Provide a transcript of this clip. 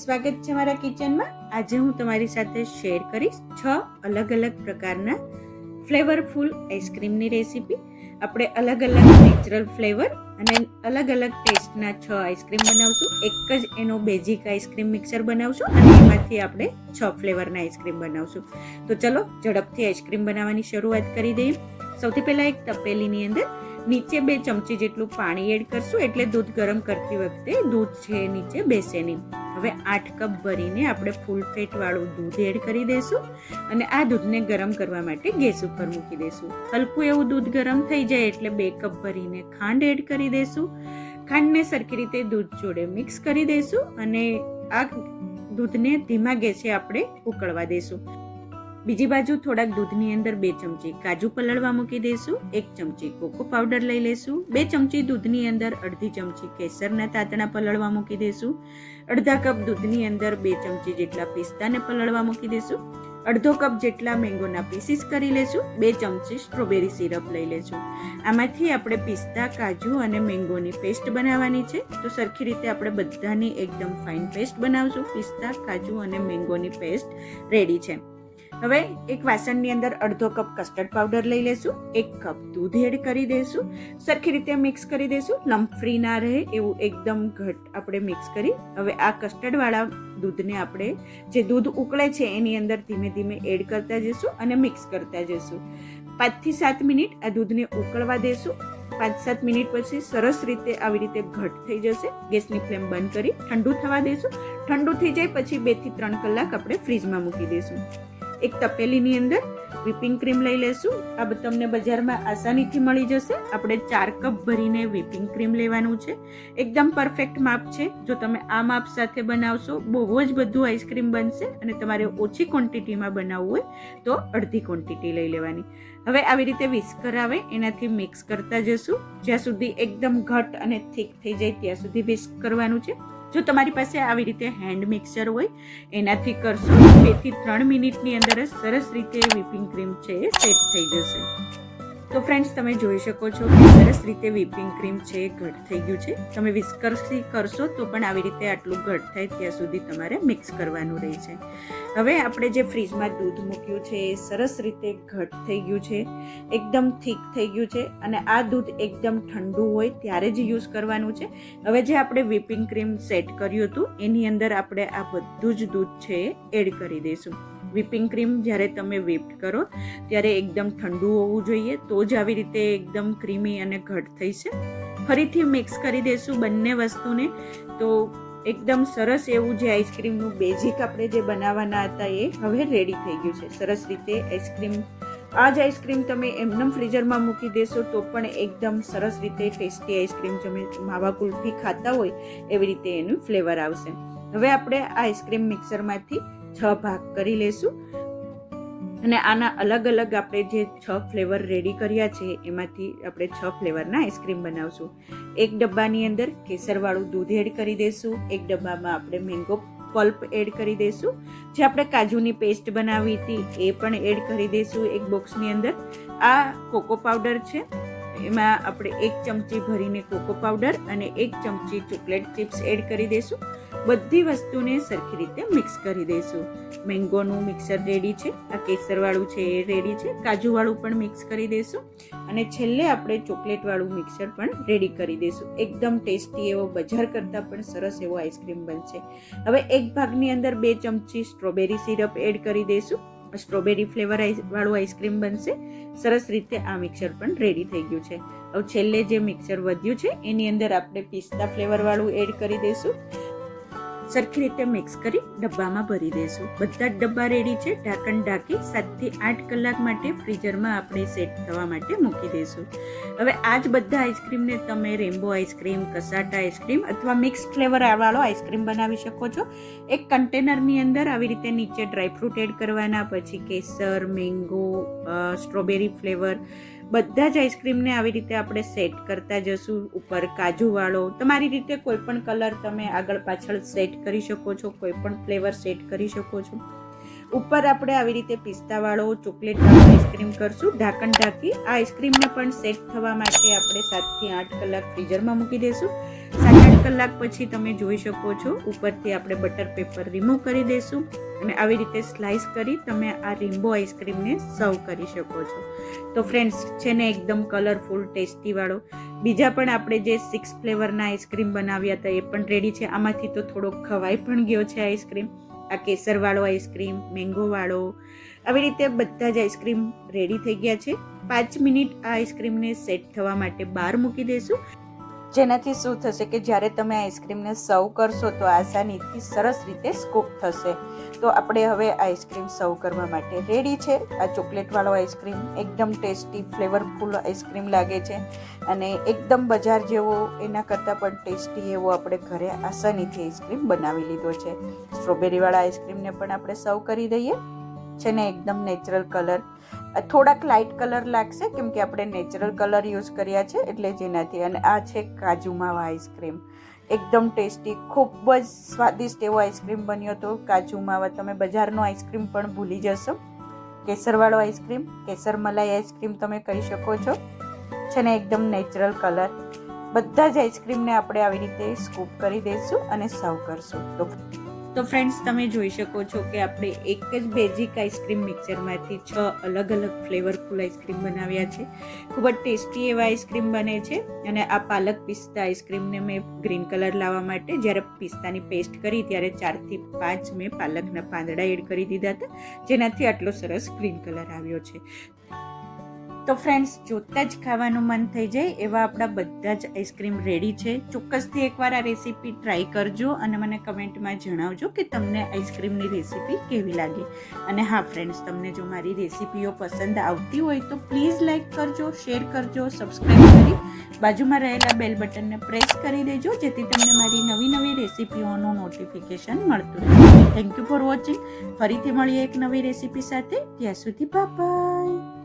સ્વાગત છે મારા કિચનમાં। આજે હું તમારી સાથે શેર કરીશ 6 અલગ અલગ પ્રકારના ફ્લેવરફુલ આઈસ્ક્રીમની રેસીપી। આપણે અલગ અલગ નેચરલ ફ્લેવર અને અલગ અલગ ટેસ્ટના 6 આઈસ્ક્રીમ બનાવશું। એક જ એનો બેઝિક આઈસ્ક્રીમ મિક્સર બનાવશું અને એમાંથી આપણે 6 ફ્લેવરના આઈસ્ક્રીમ બનાવશું। તો ચલો ઝડપથી આઈસ્ક્રીમ બનાવવાની શરૂઆત કરી દઈએ। સૌથી પહેલાં એક તપેલીની અંદર નીચે 2 ચમચી જેટલું પાણી એડ કરશું, એટલે દૂધ ગરમ કરતી વખતે દૂધ છે નીચે બેસે નહીં। હવે 8 કપ ભરીને આપણે ફૂલ ફેટ વાળું દૂધ એડ કરી દઈશું અને આ દૂધને ગરમ કરવા માટે ગેસ ઉપર મૂકી દઈશું। હલકું એવું દૂધ ગરમ થઈ જાય એટલે 2 કપ ભરીને ખાંડ એડ કરી દઈશું। ખાંડને સરખી રીતે દૂધ જોડે મિક્સ કરી દઈશું અને આ દૂધને ધીમા ગેસે આપણે ઉકળવા દઈશું। બીજી બાજુ થોડાક દૂધની અંદર 2 ચમચી કાજુ પલળવા મૂકી દઈશું। 1 ચમચી કોકો પાવડર લઈ લઈશું। 2 ચમચી દૂધની અંદર અડધી ચમચી કેસરના તાતણા પલળવા મૂકી દઈશું। અડધા કપ દૂધની અંદર 2 ચમચી જેટલા પિસ્તાને પલળવા મૂકી દઈશું। અડધો કપ જેટલા મેંગોના પીસીસ કરી લઈશું। 2 ચમચી સ્ટ્રોબેરી સિરપ લઈ લઈશું। આમાંથી આપણે પિસ્તા, કાજુ અને મેંગોની પેસ્ટ બનાવવાની છે, તો સરખી રીતે આપણે બધાની એકદમ ફાઇન પેસ્ટ બનાવશું। પિસ્તા, કાજુ અને મેંગોની પેસ્ટ રેડી છે। હવે એક વાસણની અંદર અડધો કપ કસ્ટર્ડ પાવડર લઈ લેશું। 1 કપ દૂધ એડ કરી દઈશું। સરખી રીતે મિક્સ કરી દઈશું, લમ્પ ફ્રી ના રહે એવું એકદમ ઘટ આપણે મિક્સ કરી હવે આ કસ્ટર્ડ વાળા દૂધને આપણે જે દૂધ ઉકળે છે એની અંદર ધીમે ધીમે એડ કરતા જઈશું અને મિક્સ કરતા જઈશું। 5 થી 7 મિનિટ આ દૂધને ઉકળવા દઈશું। 5-7 મિનિટ પછી સરસ રીતે આવી રીતે ઘટ થઈ જશે। ગેસની ફ્લેમ બંધ કરી ઠંડુ થવા દઈશું। ઠંડુ થઈ જાય પછી 2 થી 3 કલાક આપણે ફ્રીજમાં મૂકી દઈશું। એક તપેલીની અંદર વ્હીપિંગ ક્રીમ લઈ લેશું। આ તમને બજારમાં આસાનીથી મળી જશે। આપણે 4 કપ ભરીને વ્હીપિંગ ક્રીમ લેવાનું છે। એકદમ પરફેક્ટ માપ છે। જો તમે આ માપ સાથે બનાવશો બહુ જ બધું આઈસ્ક્રીમ બનશે અને તમારે ઓછી ક્વોન્ટિટીમાં બનાવવું હોય તો અડધી ક્વોન્ટિટી લઈ લેવાની। હવે આવી રીતે વિસ્કર આવે એનાથી મિક્સ કરતા જશું જ્યાં સુધી એકદમ ઘટ અને થીક થઈ જાય ત્યાં સુધી વિસ્ક કરવાનું છે। જો તમારી પાસે આવી રીતે હેન્ડ મિક્સર હોય એનાથી કરશો 2 થી 3 મિનિટની અંદર જ સરસ રીતે વ્હીપિંગ ક્રીમ છે એ સેટ થઈ જશે। તો ફ્રેન્ડ્સ, તમે જોઈ શકો છો કે સરસ રીતે વ્હીપિંગ ક્રીમ છે ઘટ થઈ ગયું છે। તમે વિસ્કરથી કરશો તો પણ આવી રીતે આટલું ઘટ થાય ત્યાં સુધી તમારે મિક્સ કરવાનું રહે છે। હવે આપણે જે ફ્રીજમાં દૂધ મૂક્યું છે એ સરસ રીતે ઘટ થઈ ગયું છે, એકદમ થીક થઈ ગયું છે અને આ દૂધ એકદમ ઠંડુ હોય ત્યારે જ યુઝ કરવાનું છે। હવે જે આપણે વ્હીપિંગ ક્રીમ સેટ કર્યું હતું એની અંદર આપણે આ બધું જ દૂધ છે એ એડ કરી દઈશું। વ્હીપિંગ ક્રીમ જ્યારે તમે વ્હીપ્ડ કરો ત્યારે એકદમ ઠંડુ હોવું જોઈએ, તો જ આવી રીતે એકદમ ક્રીમી અને ઘટ થઈ છે। ફરીથી મિક્સ કરી દઈશું બંને વસ્તુને। તો એકદમ સરસ એવું જે આઈસ્ક્રીમનું બેઝિક આપણે જે બનાવવાના હતા એ હવે રેડી થઈ ગયું છે। સરસ રીતે આઈસ્ક્રીમ આ જ આઈસ્ક્રીમ તમે એમનેમ ફ્રીઝરમાં મૂકી દેશો તો પણ એકદમ સરસ રીતે ટેસ્ટી આઈસ્ક્રીમ તમે માવા કુલ્ફી ખાતા હોય એવી રીતે એનું ફ્લેવર આવશે। હવે આપણે આ આઈસ્ક્રીમ મિક્સરમાંથી 6 ભાગ કરી લેશું અને આના અલગ અલગ આપણે જે 6 ફ્લેવર રેડી કર્યા છે એમાંથી આપણે 6 ફ્લેવરના આઈસ્ક્રીમ બનાવશું। એક ડબ્બાની અંદર કેસરવાળું દૂધ એડ કરી દઈશું। એક ડબ્બામાં આપણે મેંગો પલ્પ એડ કરી દઈશું। જે આપણે કાજુની પેસ્ટ બનાવી હતી એ પણ એડ કરી દઈશું એક બોક્સની અંદર। આ કોકો પાવડર છે, એમાં આપણે 1 ચમચી ભરીને કોકો પાવડર અને 1 ચમચી ચોકલેટ ચિપ્સ એડ કરી દઈશું। બધી વસ્તુને સરખી રીતે મિક્સ કરી દઈશું। મેંગોનું મિક્સર રેડી છે, આ કેસરવાળું છે એ રેડી છે, કાજુવાળું પણ મિક્સ કરી દઈશું અને છેલ્લે આપણે ચોકલેટવાળું મિક્સર પણ રેડી કરી દઈશું। એકદમ ટેસ્ટી એવો બજાર કરતાં પણ સરસ એવો આઈસ્ક્રીમ બનશે। હવે એક ભાગની અંદર 2 ચમચી સ્ટ્રોબેરી સિરપ એડ કરી દઈશું। સ્ટ્રોબેરી ફ્લેવર વાળું આઈસ્ક્રીમ બનશે। સરસ રીતે આ મિક્સર પણ રેડી થઈ ગયું છે। હવે છેલ્લે જે મિક્સર વધ્યું છે એની અંદર આપણે પિસ્તા ફ્લેવર વાળું એડ કરી દઈશું। સરખી રીતે મિક્સ કરી ડબ્બામાં ભરી દઈશું। બધા જ ડબ્બા રેડી છે। ઢાંકણ ઢાંકી 7 થી 8 કલાક માટે ફ્રીઝરમાં આપણે સેટ થવા માટે મૂકી દઈશું। હવે આ જ બધા આઈસ્ક્રીમને તમે રેમ્બો આઈસ્ક્રીમ, કસાટા આઈસ્ક્રીમ અથવા મિક્સ ફ્લેવર વાળો આઈસ્ક્રીમ બનાવી શકો છો। એક કન્ટેનરની અંદર આવી રીતે નીચે ડ્રાયફ્રૂટ એડ કરવાના, પછી કેસર, મેંગો, સ્ટ્રોબેરી ફ્લેવર બધા જ આઈસ્ક્રીમને આવી રીતે આપણે સેટ કરતા જશું। ઉપર કાજુવાળો તમારી રીતે કોઈ પણ કલર તમે આગળ પાછળ સેટ કરી શકો છો, કોઈ પણ ફ્લેવર સેટ કરી શકો છો। ઉપર આપણે આવી રીતે પિસ્તાવાળો, ચોકલેટવાળો આઈસ્ક્રીમ કરશું। ઢાંકણ ઢાંકી આ આઈસ્ક્રીમને પણ સેટ થવા માટે આપણે 7 થી 8 કલાક ફ્રીઝરમાં મૂકી દઈશું। 7-8 કલાક પછી તમે જોઈ શકો છો ઉપરથી આપણે બટર પેપર રિમૂવ કરી દઈશું અને આવી રીતે સ્લાઇસ કરી તમે આ રેનબો આઈસ્ક્રીમને સર્વ કરી શકો છો. તો ફ્રેન્ડ્સ છે ને એકદમ કલરફુલ ટેસ્ટીવાળો બીજા પણ આપણે જે 6 ફ્લેવરના આઈસ્ક્રીમ બનાવ્યા હતા એ પણ રેડી છે. આમાંથી તો થોડો ખવાઈ પણ ગયો છે આઈસ્ક્રીમ. આ કેસરવાળો આઈસ્ક્રીમ, મેંગોવાળો, આવી રીતે બધા જ આઈસ્ક્રીમ રેડી થઈ ગયા છે. 5 મિનિટ આ આઈસ્ક્રીમને સેટ થવા માટે બહાર મૂકી દઈશું, જેનાથી શું થશે કે જ્યારે તમે આઈસ્ક્રીમને સર્વ કરશો તો આસાનીથી સરસ રીતે સ્કૂપ થશે. તો આપણે હવે આઈસ્ક્રીમ સર્વ કરવા માટે રેડી છે. આ ચોકલેટવાળો આઈસ્ક્રીમ એકદમ ટેસ્ટી ફ્લેવરફુલ આઈસ્ક્રીમ લાગે છે અને એકદમ બજાર જેવો એના કરતાં પણ ટેસ્ટી એવો આપણે ઘરે આસાનીથી આઈસ્ક્રીમ બનાવી લીધો છે. સ્ટ્રોબેરીવાળા આઈસ્ક્રીમને પણ આપણે સર્વ કરી દઈએ છે ને એકદમ નેચરલ કલર, થોડાક લાઇટ કલર લાગશે કેમ કે આપણે નેચરલ કલર યુઝ કર્યા છે એટલે જેનાથી. અને આ છે કાજુ માવા આઈસ્ક્રીમ, એકદમ ટેસ્ટી ખૂબ જ સ્વાદિષ્ટ એવો આઈસ્ક્રીમ બન્યો હતો. કાજુ માવા તમે બજારનો આઈસ્ક્રીમ પણ ભૂલી જશો. કેસરવાળો આઈસ્ક્રીમ, કેસર મલાઈ આઈસ્ક્રીમ તમે કહી શકો છો છે ને એકદમ નેચરલ કલર. બધા જ આઈસ્ક્રીમને આપણે આવી રીતે સ્કૂપ કરી દઈશું અને સર્વ કરશું. તો ફ્રેન્ડ્સ તમે જોઈ શકો છો કે આપણે એક જ બેઝિક આઈસ્ક્રીમ મિક્સરમાંથી 6 અલગ અલગ ફ્લેવરફુલ આઈસ્ક્રીમ બનાવ્યા છે. ખૂબ જ ટેસ્ટી એવા આઈસ્ક્રીમ બને છે. અને આ પાલક પિસ્તા આઈસ્ક્રીમને મેં ગ્રીન કલર લાવવા માટે જ્યારે પિસ્તાની પેસ્ટ કરી ત્યારે 4 થી 5 મેં પાલકના પાંદડા એડ કરી દીધા હતા, જેનાથી આટલો સરસ ગ્રીન કલર આવ્યો છે. તો ફ્રેન્ડ્સ જોતા જ ખાવાનું મન થઈ જાય એવા આપણા બધા જ આઈસ્ક્રીમ રેડી છે. ચોક્કસથી એકવાર આ રેસીપી ટ્રાય કરજો અને મને કમેન્ટમાં જણાવજો કે તમને આઈસ્ક્રીમની રેસીપી કેવી લાગી. અને હા ફ્રેન્ડ્સ, તમને જો મારી રેસીપીઓ પસંદ આવતી હોય તો પ્લીઝ લાઇક કરજો, શેર કરજો, સબસ્ક્રાઈબ કરી બાજુમાં રહેલા બેલ બટનને પ્રેસ કરી દેજો જેથી તમને મારી નવી નવી રેસીપીઓનું નોટિફિકેશન મળતું રહે. Thank you for watching. ફરીથી મળીએ એક નવી રેસીપી સાથે. ત્યાં સુધી બાય બાય.